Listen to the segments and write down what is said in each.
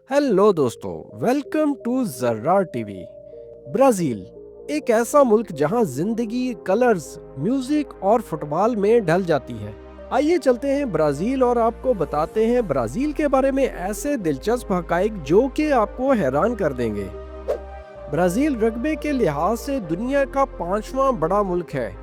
Hello दोस्तों, welcome to जर्रा TV. Brazil एक ऐसा मुल्क जहां जिंदगी कलर्स, म्यूजिक और फुटबॉल में ढल जाती है। आइए चलते हैं ब्राजील और आपको बताते हैं ब्राजील के बारे में ऐसे दिलचस्प हकाइक जो कि आपको हैरान कर देंगे। ब्राजील रग्बी के लिहाज से दुनिया का 5वां बड़ा मुल्क है,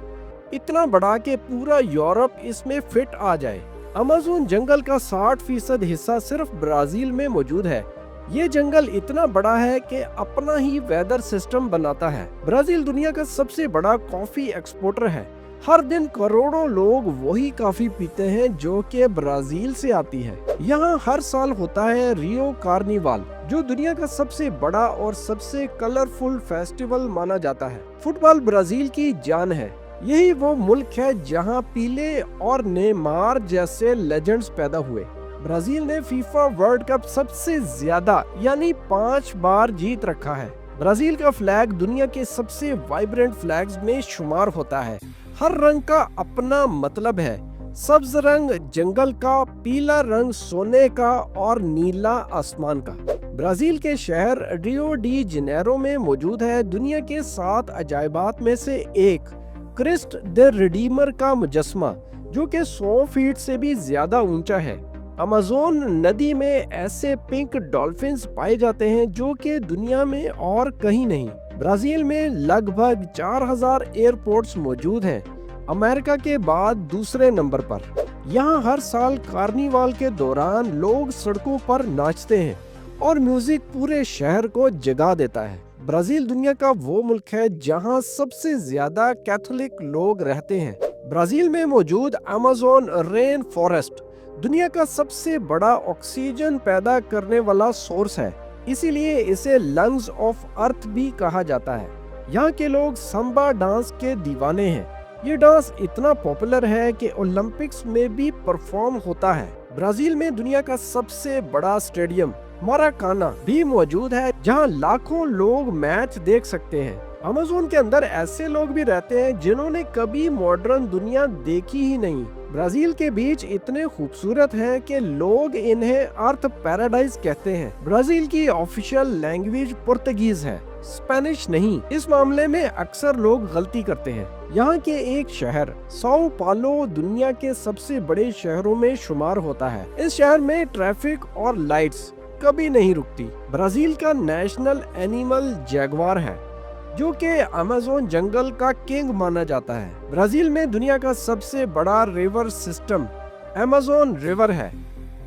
इतना बड़ा कि पूरा यूरोप इसमें फिट आ जाए। अमेज़न जंगल का 60% हिस्सा सिर्फ ब्राजील में मौजूद है। ये जंगल इतना बड़ा है कि अपना ही वेदर सिस्टम बनाता है। ब्राजील दुनिया का सबसे बड़ा कॉफी एक्सपोर्टर है। हर दिन करोड़ों लोग वही कॉफी पीते हैं जो कि ब्राजील से आती है। यहाँ हर साल होता है रियो कार्निवाल, जो दुनिया का सबसे बड़ा और सबसे कलरफुल फेस्टिवल माना जाता है। फुटबॉल ब्राजील की जान है। यही वो मुल्क है जहां पीले और नेमार जैसे लेजेंड्स पैदा हुए। ब्राजील ने फीफा वर्ल्ड कप सबसे ज्यादा यानी 5 बार जीत रखा है। ब्राजील का फ्लैग दुनिया के सबसे वाइब्रेंट फ्लैग्स में शुमार होता है। हर रंग का अपना मतलब है। सब्ज रंग जंगल का, पीला रंग सोने का और नीला आसमान का। ब्राजील के शहर रियो डी जनेरो में मौजूद है दुनिया के 7 अजायबात में से एक, क्रिस्ट द रिडीमर का मुजस्मा, जो कि 100 फीट से भी ज्यादा ऊंचा है। अमेज़न नदी में ऐसे पिंक डॉल्फिन्स पाए जाते हैं जो कि दुनिया में और कहीं नहीं। ब्राजील में लगभग 4000 एयरपोर्ट्स मौजूद हैं, अमेरिका के बाद दूसरे नंबर पर। यहाँ हर साल कार्निवाल के दौरान लोग सड़कों पर नाचते हैं और म्यूजिक पूरे शहर को जगा देता है। ब्राजील दुनिया का वो मुल्क है जहां सबसे ज्यादा कैथोलिक लोग रहते हैं। ब्राजील में मौजूद अमेज़न रेन फॉरेस्ट दुनिया का सबसे बड़ा ऑक्सीजन पैदा करने वाला सोर्स है, इसीलिए इसे लंग्स ऑफ अर्थ भी कहा जाता है। यहाँ के लोग संबा डांस के दीवाने हैं। ये डांस इतना पॉपुलर है कि ओलंपिक्स में भी परफॉर्म होता है। ब्राजील में दुनिया का सबसे बड़ा स्टेडियम मराकाना भी मौजूद है, जहां लाखों लोग मैच देख सकते हैं। अमेज़न के अंदर ऐसे लोग भी रहते हैं जिन्होंने कभी मॉडर्न दुनिया देखी ही नहीं। ब्राजील के बीच इतने खूबसूरत हैं कि लोग इन्हें अर्थ पैराडाइज कहते हैं। ब्राजील की ऑफिशियल लैंग्वेज पुर्तगीज है, स्पेनिश नहीं। इस मामले में अक्सर लोग गलती करते हैं। यहाँ के एक शहर साओ पालो दुनिया के सबसे बड़े शहरों में शुमार होता है। इस शहर में ट्रैफिक और लाइट्स कभी नहीं रुकती। ब्राजील का नेशनल एनिमल जैगवार है, जो कि अमेज़न जंगल का किंग माना जाता है। ब्राजील में दुनिया का सबसे बड़ा रिवर सिस्टम अमेज़न रिवर है।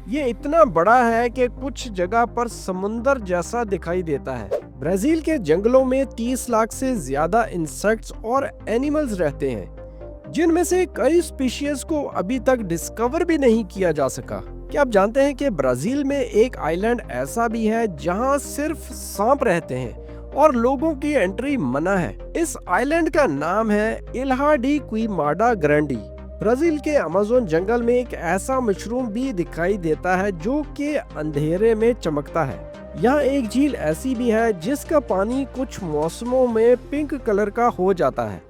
ये इतना बड़ा है कि कुछ जगह पर समुंदर जैसा दिखाई देता है। ब्राजील के जंगलों में 30 लाख से ज्यादा इंसेक्ट्स और एनिमल्स रहते हैं, जिनमें से कई स्पीशीज को अभी तक डिस्कवर भी नहीं किया जा सका। क्या आप जानते हैं कि ब्राजील में एक आइलैंड ऐसा भी है जहां सिर्फ सांप रहते हैं और लोगों की एंट्री मना है? इस आइलैंड का नाम है इल्हा डी क्विमाडा ग्रैंडी। ब्राजील के अमेज़न जंगल में एक ऐसा मशरूम भी दिखाई देता है जो कि अंधेरे में चमकता है। यहाँ एक झील ऐसी भी है जिसका पानी कुछ मौसमों में पिंक कलर का हो जाता है,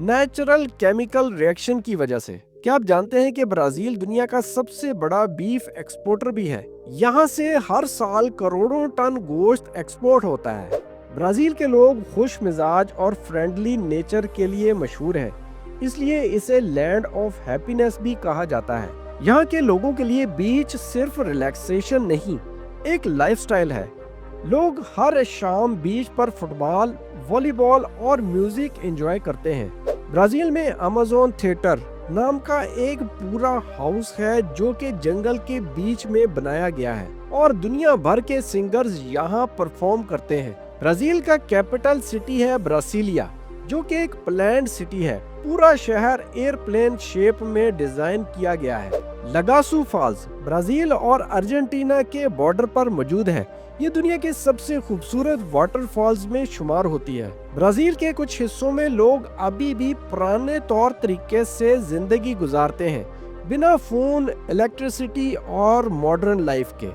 नेचुरल केमिकल रिएक्शन की वजह से। क्या आप जानते हैं कि ब्राजील दुनिया का सबसे बड़ा बीफ एक्सपोर्टर भी है? यहाँ से हर साल करोड़ों टन गोश्त एक्सपोर्ट होता है। ब्राजील के लोग खुश मिजाज और फ्रेंडली नेचर के लिए मशहूर हैं, इसलिए इसे लैंड ऑफ हैप्पीनेस भी कहा जाता है। यहाँ के लोगों के लिए बीच सिर्फ रिलैक्सेशन नहीं, एक लाइफस्टाइल है। लोग हर शाम बीच पर फुटबॉल, वॉलीबॉल और म्यूजिक एंजॉय करते हैं। ब्राजील में अमेज़न थिएटर नाम का एक पूरा हाउस है जो कि जंगल के बीच में बनाया गया है और दुनिया भर के सिंगर्स यहाँ परफॉर्म करते हैं। ब्राजील का कैपिटल सिटी है ब्रासिलिया, जो कि एक प्लैन्ड सिटी है। पूरा शहर एयरप्लेन शेप में डिजाइन किया गया है। लगासू फॉल्स ब्राजील और अर्जेंटीना के बॉर्डर पर मौजूद है। ये दुनिया के सबसे खूबसूरत वाटरफॉल्स में शुमार होती है। ब्राजील के कुछ हिस्सों में लोग अभी भी पुराने तौर तरीके से जिंदगी गुजारते हैं, बिना फोन, इलेक्ट्रिसिटी और मॉडर्न लाइफ के।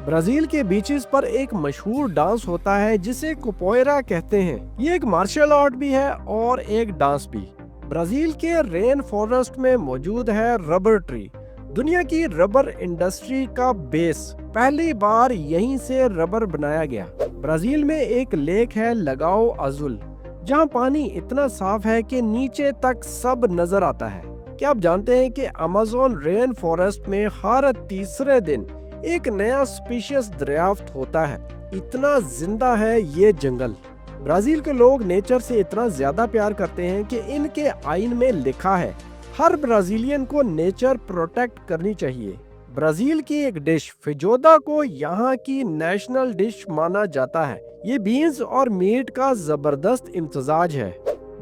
ब्राजील के बीचेस पर एक मशहूर डांस होता है जिसे कुपोएरा कहते हैं। ये एक मार्शल आर्ट भी है और एक डांस भी। ब्राजील के रेन फॉरेस्ट में मौजूद है रबर ट्री, दुनिया की रबर इंडस्ट्री का बेस पहली बार यहीं से रबर बनाया गया। ब्राजील में एक लेक है लगाओ अजुल, जहां पानी इतना साफ है कि नीचे तक सब नजर आता है। क्या आप जानते हैं कि अमेज़न रेन फॉरेस्ट में हर तीसरे दिन एक नया स्पीशीज दरियाफ्त होता है? इतना जिंदा है ये जंगल। ब्राजील के लोग नेचर से इतना ज्यादा प्यार करते हैं कि इनके आइन में लिखा है हर ब्राजीलियन को नेचर प्रोटेक्ट करनी चाहिए। ब्राजील की एक डिश फिजोदा को यहाँ की नेशनल डिश माना जाता है। ये बीन्स और मीट का जबरदस्त इम्तजाज है।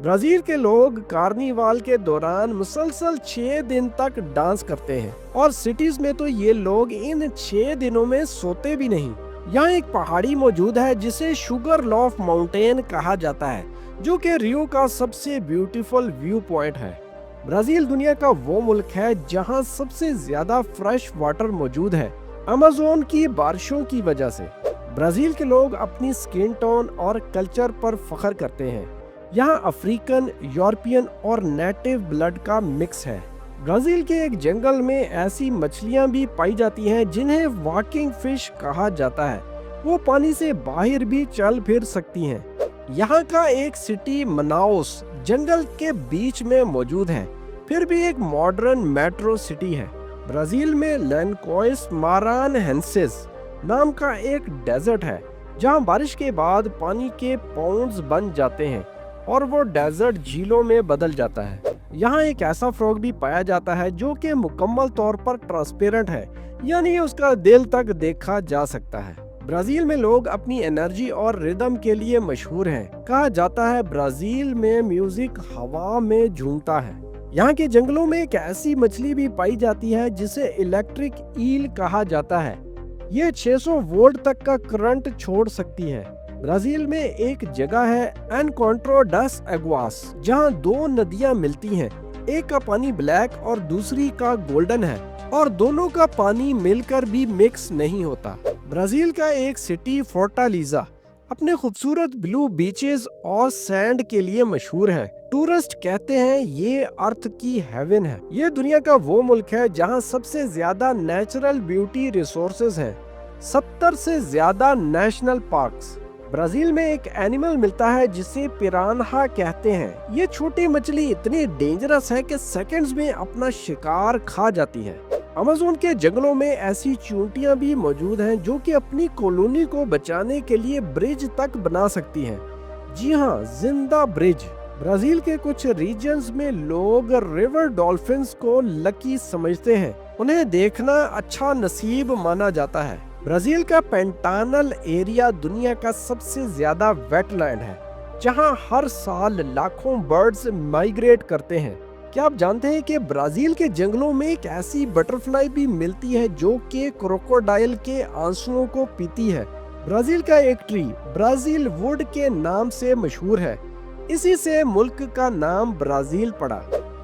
ब्राजील के लोग कार्निवाल के दौरान मुसलसल 6 दिन तक डांस करते हैं और सिटीज में तो ये लोग इन 6 दिनों में सोते भी नहीं। यहाँ एक पहाड़ी मौजूद है जिसे शुगर लॉफ माउंटेन कहा जाता है, जो कि रियो का सबसे ब्यूटीफुल व्यू पॉइंट है। ब्राजील दुनिया का वो मुल्क है जहाँ सबसे ज्यादा फ्रेश वाटर मौजूद है, अमेज़न की बारिशों की वजह से। ब्राजील के लोग अपनी स्किन टोन और कल्चर पर फख्र करते हैं। यहाँ अफ्रीकन, यूरोपियन और नेटिव ब्लड का मिक्स है। ब्राजील के एक जंगल में ऐसी मछलियाँ भी पाई जाती हैं जिन्हें वॉकिंग फिश कहा जाता है। वो पानी से बाहर भी चल फिर सकती हैं। यहाँ का एक सिटी मनाउस जंगल के बीच में मौजूद है, फिर भी एक मॉडर्न मेट्रो सिटी है। ब्राजील में लैनकोइस मारानहेंसिस नाम का एक डेजर्ट है, जहाँ बारिश के बाद पानी के पॉन्ड्स बन जाते हैं और वो डेजर्ट झीलों में बदल जाता है। यहाँ एक ऐसा फ्रॉग भी पाया जाता है जो कि मुकम्मल तौर पर ट्रांसपेरेंट है, यानी उसका दिल तक देखा जा सकता है। ब्राजील में लोग अपनी एनर्जी और रिदम के लिए मशहूर हैं। कहा जाता है ब्राजील में म्यूजिक हवा में झूमता है। यहाँ के जंगलों में एक ऐसी मछली भी पाई जाती है जिसे इलेक्ट्रिक ईल कहा जाता है। ये 600 वोल्ट तक का करंट छोड़ सकती है। ब्राजील में एक जगह है एनकोंट्रो डस एग्वास, जहाँ 2 नदियाँ मिलती हैं। एक का पानी ब्लैक और दूसरी का गोल्डन है और दोनों का पानी मिलकर भी मिक्स नहीं होता। ब्राजील का एक सिटी फोर्टालीजा अपने खूबसूरत ब्लू बीचेस और सैंड के लिए मशहूर है। टूरिस्ट कहते हैं ये अर्थ की हेवन है। ये दुनिया का वो मुल्क है जहाँ सबसे ज्यादा नेचुरल ब्यूटी रिसोर्सेज हैं। 70 से ज्यादा नेशनल पार्क्स। ब्राजील में एक एनिमल मिलता है जिसे पिरान्हा कहते हैं। ये छोटी मछली इतनी डेंजरस है कि सेकंड्स में अपना शिकार खा जाती है। अमेज़न के जंगलों में ऐसी चींटियां भी मौजूद हैं जो कि अपनी कॉलोनी को बचाने के लिए ब्रिज तक बना सकती हैं। जी हाँ, जिंदा ब्रिज। ब्राजील के कुछ रीजन्स में लोग रिवर डॉल्फिन्स को लकी समझते हैं। उन्हें देखना अच्छा नसीब माना जाता है। ब्राजील का पेंटानल एरिया दुनिया का सबसे ज्यादा वेटलैंड है, जहां हर साल लाखों बर्ड्स माइग्रेट करते हैं। क्या आप जानते हैं कि ब्राजील के जंगलों में एक ऐसी बटरफ्लाई भी मिलती है जो कि क्रोकोडाइल के आंसुओं को पीती है। ब्राजील का एक ट्री ब्राजील वुड के नाम से मशहूर है। इसी से मुल्क का नाम ब्राजील पड़ा।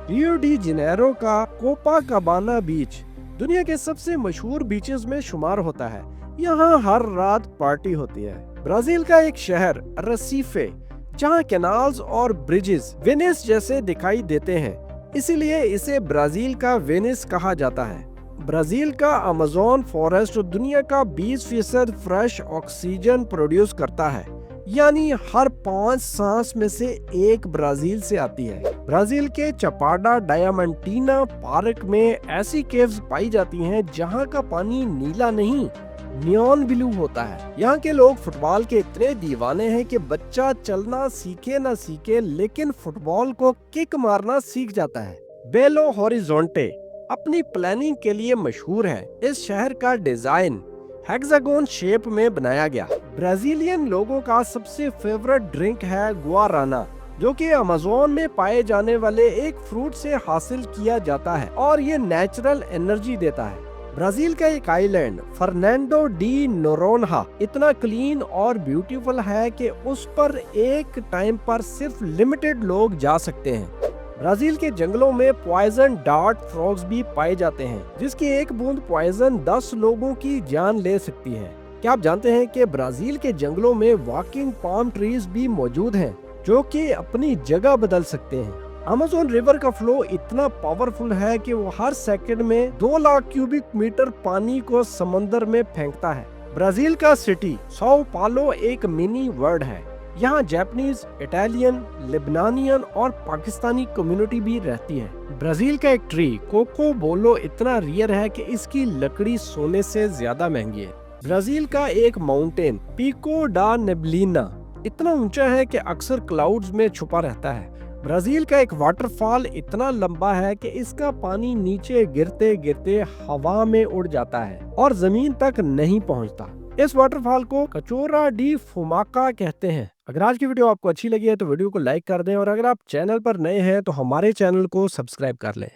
रियो डी जेनेरो का कोपाकाबाना बीच दुनिया के सबसे मशहूर बीचेस में शुमार होता है। यहाँ हर रात पार्टी होती है। ब्राजील का एक शहर रसीफे, जहाँ कैनाल्स और ब्रिजेस वेनिस जैसे दिखाई देते हैं, इसीलिए इसे ब्राजील का वेनिस कहा जाता है। ब्राजील का अमेज़न फॉरेस्ट दुनिया का 20% फ्रेश ऑक्सीजन प्रोड्यूस करता है, यानी हर 5 सांस में से एक ब्राजील से आती है। ब्राजील के चपाडा डायमंटीना पार्क में ऐसी केव्स पाई जाती हैं जहां का पानी नीला नहीं, नियॉन ब्लू होता है। यहाँ के लोग फुटबॉल के इतने दीवाने हैं कि बच्चा चलना सीखे ना सीखे, लेकिन फुटबॉल को किक मारना सीख जाता है। बेलो हॉरिजोंटे अपनी प्लानिंग के लिए मशहूर है। इस शहर का डिजाइन हेक्सागोन शेप में बनाया गया। ब्राजीलियन लोगों का सबसे फेवरेट ड्रिंक है गुआराना, जो कि अमेज़न में पाए जाने वाले एक फ्रूट से हासिल किया जाता है और ये नेचुरल एनर्जी देता है। ब्राजील का एक आइलैंड फर्नांडो डी नोरोन्हा इतना क्लीन और ब्यूटीफुल है कि उस पर एक टाइम पर सिर्फ लिमिटेड लोग जा सकते हैं। ब्राजील के जंगलों में पॉइजन डार्ट फ्रॉग्स भी पाए जाते हैं, जिसकी एक बूंद पॉइजन 10 लोगों की जान ले सकती है। क्या आप जानते हैं कि ब्राजील के जंगलों में वॉकिंग पाम ट्रीज भी मौजूद हैं, जो कि अपनी जगह बदल सकते हैं। अमेज़न रिवर का फ्लो इतना पावरफुल है कि वो हर सेकंड में 2 लाख क्यूबिक मीटर पानी को समंदर में फेंकता है। ब्राजील का सिटी साओ पालो एक मिनी वर्ल्ड है। यहाँ जापानीज, इटालियन, लेबनानियन और पाकिस्तानी कम्युनिटी भी रहती है। ब्राजील का एक ट्री कोको बोलो इतना रियर है कि इसकी लकड़ी सोने से ज्यादा महंगी है। ब्राजील का एक माउंटेन पिको डा नेब्लिना इतना ऊंचा है कि अक्सर क्लाउड्स में छुपा रहता है। ब्राजील का एक वाटरफॉल इतना लंबा है कि इसका पानी नीचे गिरते गिरते हवा में उड़ जाता है और जमीन तक नहीं पहुंचता। इस वाटरफॉल को कचोरा डी फुमाका कहते हैं। अगर आज की वीडियो आपको अच्छी लगी है तो वीडियो को लाइक कर दें और अगर आप चैनल पर नए हैं तो हमारे चैनल को सब्सक्राइब कर लें।